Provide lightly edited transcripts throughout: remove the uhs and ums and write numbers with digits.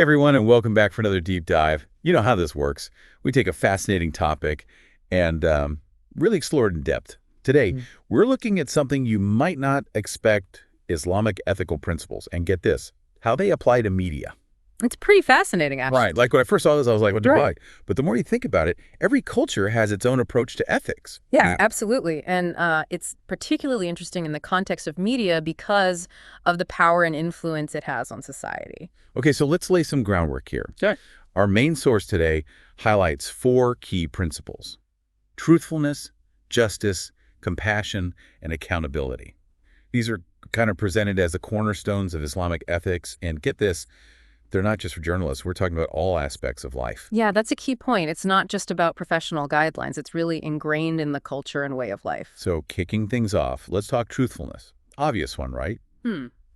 everyone, and welcome back for another deep dive. You know how this works. We take a fascinating topic and really explore it in depth. Today, we're looking at something you might not expect: Islamic ethical principles. And get this, how they apply to media. It's pretty fascinating, actually. Right. Like when I first saw this, I was like, what the Right. fuck? But the more you think about it, every culture has its own approach to ethics. Yeah, absolutely. And it's particularly interesting in the context of media because of the power and influence it has on society. Okay, so let's lay some groundwork here. Sure. Our main source today highlights 4 key principles: truthfulness, justice, compassion, and accountability. These are kind of presented as the cornerstones of Islamic ethics. And get this, they're not just for journalists. We're talking about all aspects of life. Yeah, that's a key point. It's not just about professional guidelines. It's really ingrained in the culture and way of life. So kicking things off, let's talk truthfulness. Obvious one, right?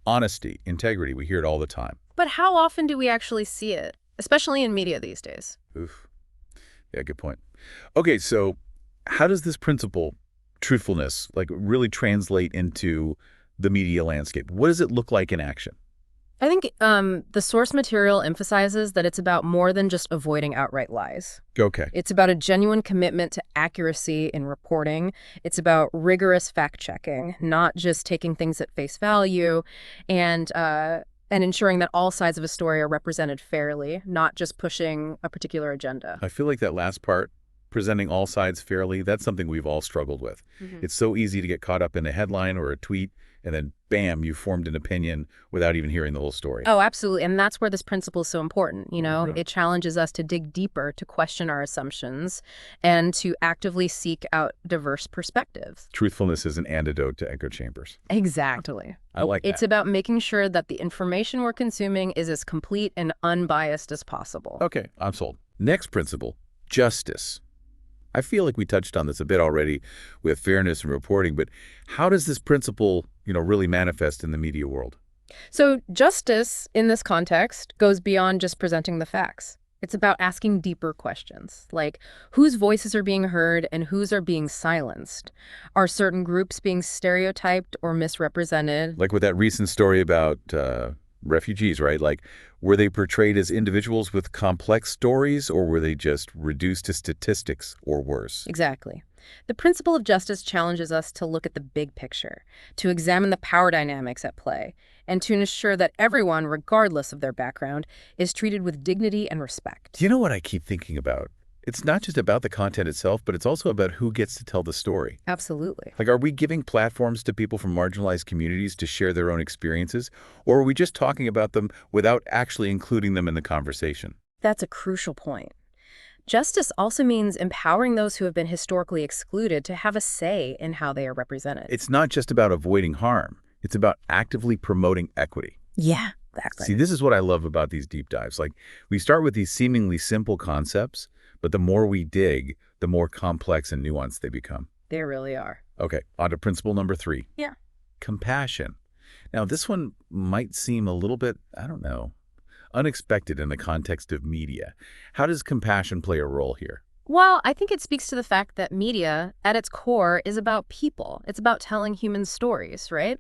Honesty, integrity, we hear it all the time. But how often do we actually see it, especially in media these days? Oof. Yeah, good point. Okay, so how does this principle, truthfulness, like really translate into the media landscape? What does it look like in action? I think the source material emphasizes that it's about more than just avoiding outright lies. Okay. It's about a genuine commitment to accuracy in reporting. It's about rigorous fact-checking, not just taking things at face value, and ensuring that all sides of a story are represented fairly, not just pushing a particular agenda. I feel like that last part, presenting all sides fairly, that's something we've all struggled with. It's so easy to get caught up in a headline or a tweet, and then bam, you formed an opinion without even hearing the whole story. Oh, absolutely. And that's where this principle is so important. Yeah. It challenges us to dig deeper, to question our assumptions, and to actively seek out diverse perspectives. Truthfulness is an antidote to echo chambers. Exactly. I like It's that. about making sure that the information we're consuming is as complete and unbiased as possible. Okay, I'm sold. Next principle, justice. I feel like we touched on this a bit already with fairness and reporting, but how does this principle, really manifest in the media world? So justice in this context goes beyond just presenting the facts. It's about asking deeper questions, like whose voices are being heard and whose are being silenced. Are certain groups being stereotyped or misrepresented? Like with that recent story about refugees, right? Like, were they portrayed as individuals with complex stories, or were they just reduced to statistics or worse? Exactly. The principle of justice challenges us to look at the big picture, to examine the power dynamics at play, and to ensure that everyone, regardless of their background, is treated with dignity and respect. Do you know what I keep thinking about? It's not just about the content itself, but it's also about who gets to tell the story. Absolutely. Like, are we giving platforms to people from marginalized communities to share their own experiences, or are we just talking about them without actually including them in the conversation? That's a crucial point. Justice also means empowering those who have been historically excluded to have a say in how they are represented. It's not just about avoiding harm. It's about actively promoting equity. Yeah, exactly. See, this is what I love about these deep dives. Like, we start with these seemingly simple concepts, but the more we dig, the more complex and nuanced they become. They really are. Okay, on to principle number 3. Yeah. Compassion. Now, this one might seem a little bit, unexpected in the context of media. How does compassion play a role here? Well, I think it speaks to the fact that media, at its core, is about people. It's about telling human stories, right?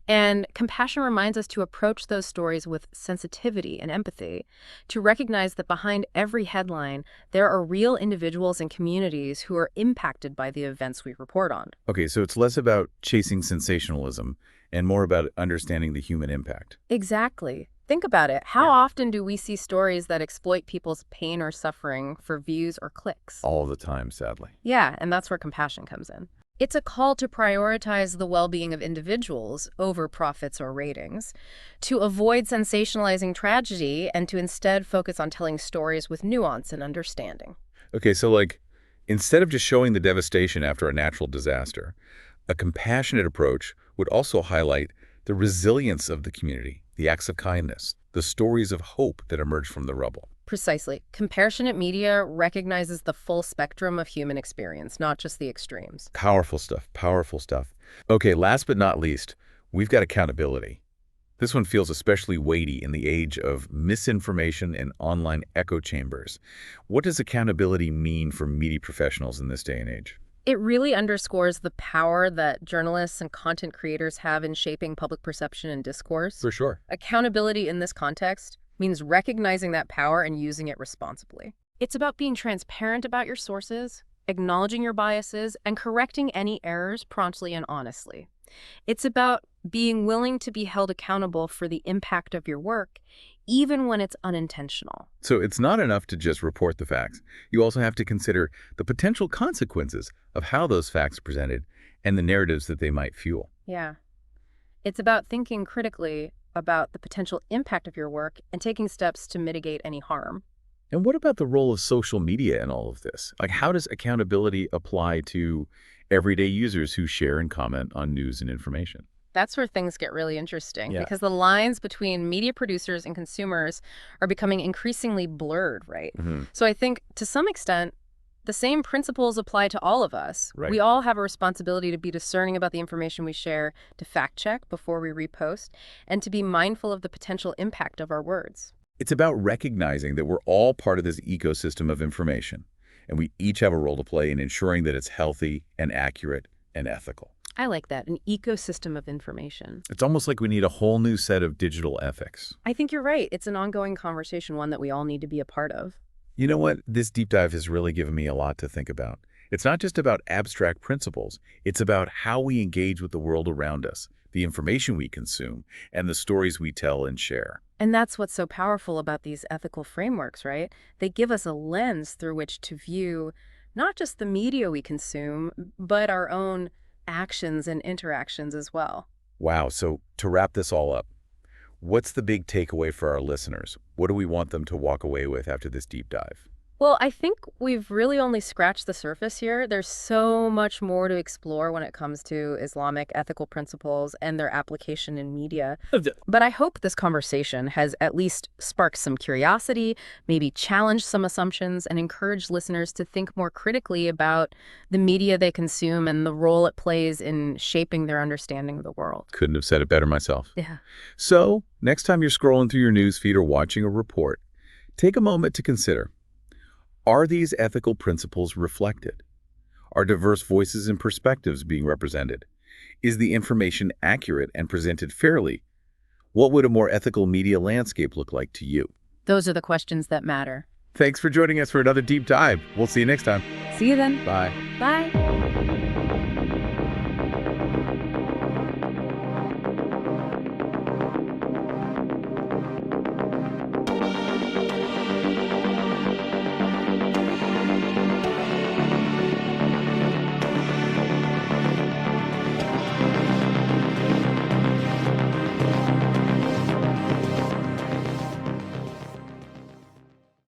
And compassion reminds us to approach those stories with sensitivity and empathy, to recognize that behind every headline, there are real individuals and communities who are impacted by the events we report on. Okay, so it's less about chasing sensationalism and more about understanding the human impact. Exactly. Think about it. How often do we see stories that exploit people's pain or suffering for views or clicks? All the time, sadly. Yeah, and that's where compassion comes in. It's a call to prioritize the well-being of individuals over profits or ratings, to avoid sensationalizing tragedy, and to instead focus on telling stories with nuance and understanding. Okay, so like, instead of just showing the devastation after a natural disaster, a compassionate approach would also highlight the resilience of the community, the acts of kindness, the stories of hope that emerge from the rubble. Precisely. Compassionate media recognizes the full spectrum of human experience, not just the extremes. Powerful stuff, powerful stuff. Okay, last but not least, we've got accountability. This one feels especially weighty in the age of misinformation and online echo chambers. What does accountability mean for media professionals in this day and age? It really underscores the power that journalists and content creators have in shaping public perception and discourse. For sure. Accountability in this context means recognizing that power and using it responsibly. It's about being transparent about your sources, acknowledging your biases, and correcting any errors promptly and honestly. It's about being willing to be held accountable for the impact of your work, even when it's unintentional. So it's not enough to just report the facts. You also have to consider the potential consequences of how those facts are presented and the narratives that they might fuel. Yeah. It's about thinking critically about the potential impact of your work and taking steps to mitigate any harm. And what about the role of social media in all of this? Like, how does accountability apply to everyday users who share and comment on news and information? That's where things get really interesting Yeah. because the lines between media producers and consumers are becoming increasingly blurred, right? Hmm. So I think to some extent, the same principles apply to all of us. Right. We all have a responsibility to be discerning about the information we share, to fact check before we repost, and to be mindful of the potential impact of our words. It's about recognizing that we're all part of this ecosystem of information, and we each have a role to play in ensuring that it's healthy and accurate and ethical. I like that, an ecosystem of information. It's almost like we need a whole new set of digital ethics. I think you're right. It's an ongoing conversation, one that we all need to be a part of. You know what? This deep dive has really given me a lot to think about. It's not just about abstract principles. It's about how we engage with the world around us, the information we consume, and the stories we tell and share. And that's what's so powerful about these ethical frameworks, right? They give us a lens through which to view not just the media we consume, but our own actions and interactions as well. Wow, so to wrap this all up, what's the big takeaway for our listeners? What do we want them to walk away with after this deep dive? Well, I think we've really only scratched the surface here. There's so much more to explore when it comes to Islamic ethical principles and their application in media. But I hope this conversation has at least sparked some curiosity, maybe challenged some assumptions, and encouraged listeners to think more critically about the media they consume and the role it plays in shaping their understanding of the world. Couldn't have said it better myself. Yeah. So, next time you're scrolling through your newsfeed or watching a report, take a moment to consider, are these ethical principles reflected? Are diverse voices and perspectives being represented? Is the information accurate and presented fairly? What would a more ethical media landscape look like to you? Those are the questions that matter. Thanks for joining us for another deep dive. We'll see you next time. See you then. Bye. Bye.